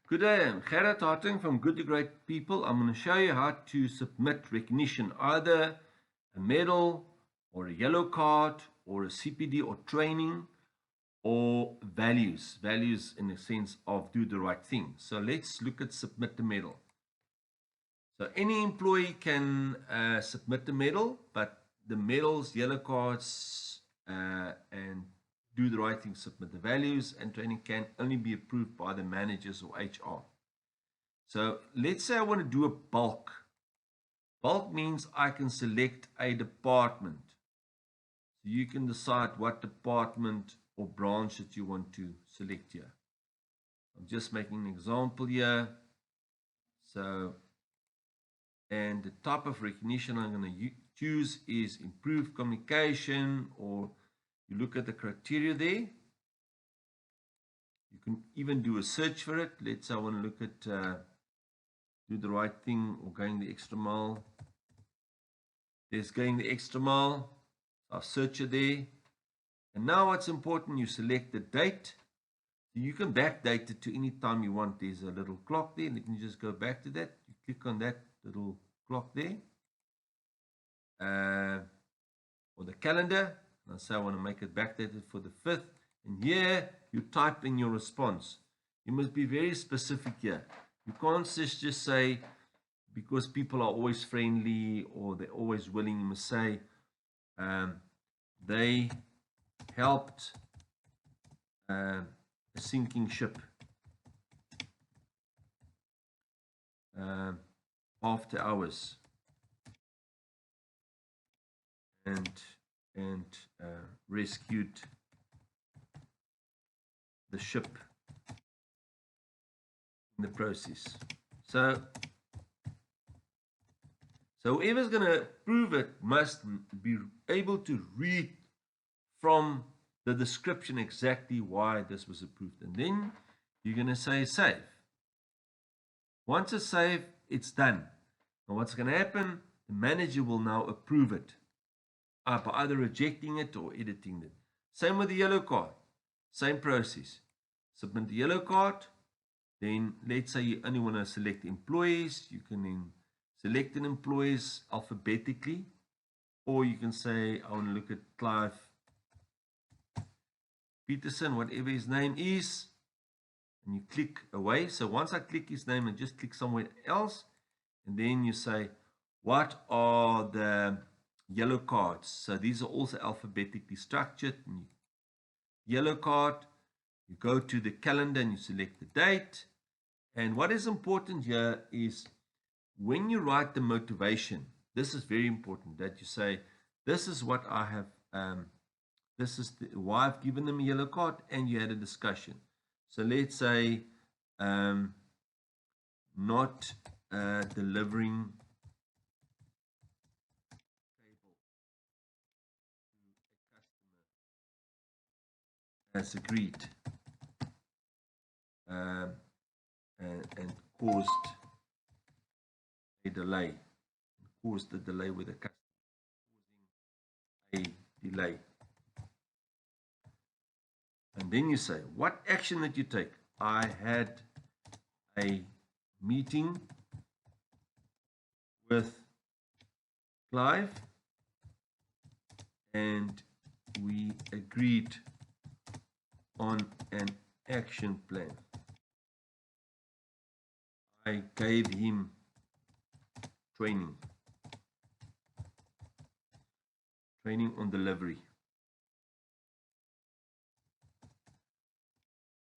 Good day, I'm Gerard Harting from Good to Great People. I'm going to show you how to submit recognition, either a medal or a yellow card or a CPD or training or values in the sense of do the right thing. So let's look at submit the medal. So any employee can submit the medal, but the medals, yellow cards, and do the right thing, submit the values and training can only be approved by the managers or HR. So let's say I want to do a bulk. Bulk means I can select a department. So you can decide what department or branch that you want to select here. I'm just making an example here. So, and the type of recognition I'm going to choose is improved communication, or you look at the criteria there. You can even do a search for it. Let's say I want to look at do the right thing or going the extra mile. There's going the extra mile. I'll search it there. And now what's important, you select the date. You can backdate it to any time you want. There's a little clock there. Let me just go back to that. You click on that little clock there. Or the calendar. And I say I want to make it backdated for the 5th. And here you type in your response. You must be very specific here. You can't just say, because people are always friendly or they're always willing, you must say, they helped a sinking ship after hours and rescued the ship in the process. So whoever's going to prove it must be able to read from the description exactly why this was approved. And then you're going to say save. Once it's saved, it's done. And what's going to happen, the manager will now approve it by either rejecting it or editing it. Same with the yellow card. Same process. Submit the yellow card. Then let's say you only want to select employees. You can then select an employees alphabetically. Or you can say, I want to look at Clive Peterson, whatever his name is. And you click away. So once I click his name and just click somewhere else, and then you say, what are the yellow cards? So these are also alphabetically structured. Yellow card, you go to the calendar and you select the date. And what is important here is when you write the motivation, this is very important that you say, this is what I have, this is why I've given them a yellow card, and you had a discussion. So let's say not delivering cable to a customer as agreed and caused a delay, caused the delay with the customer, causing a delay. And then you say, what action did you take? I had a meeting with Clive and we agreed on an action plan. I gave him training on delivery,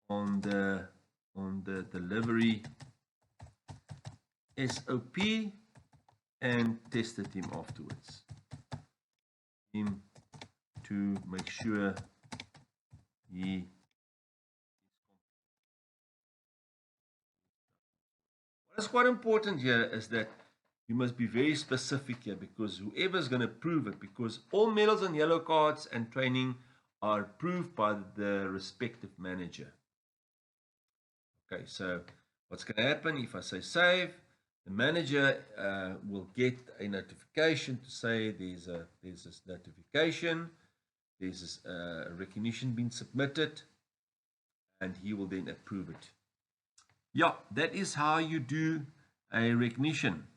on the delivery SOP, and tested him afterwards, him to make sure he. What is quite important here is that you must be very specific here, because whoever is going to prove it, because all medals and yellow cards and training are approved by the respective manager. Okay, so what's going to happen if I say save? The manager will get a notification to say there's this notification, there's this recognition being submitted, and he will then approve it. yeah, that is how you do a recognition.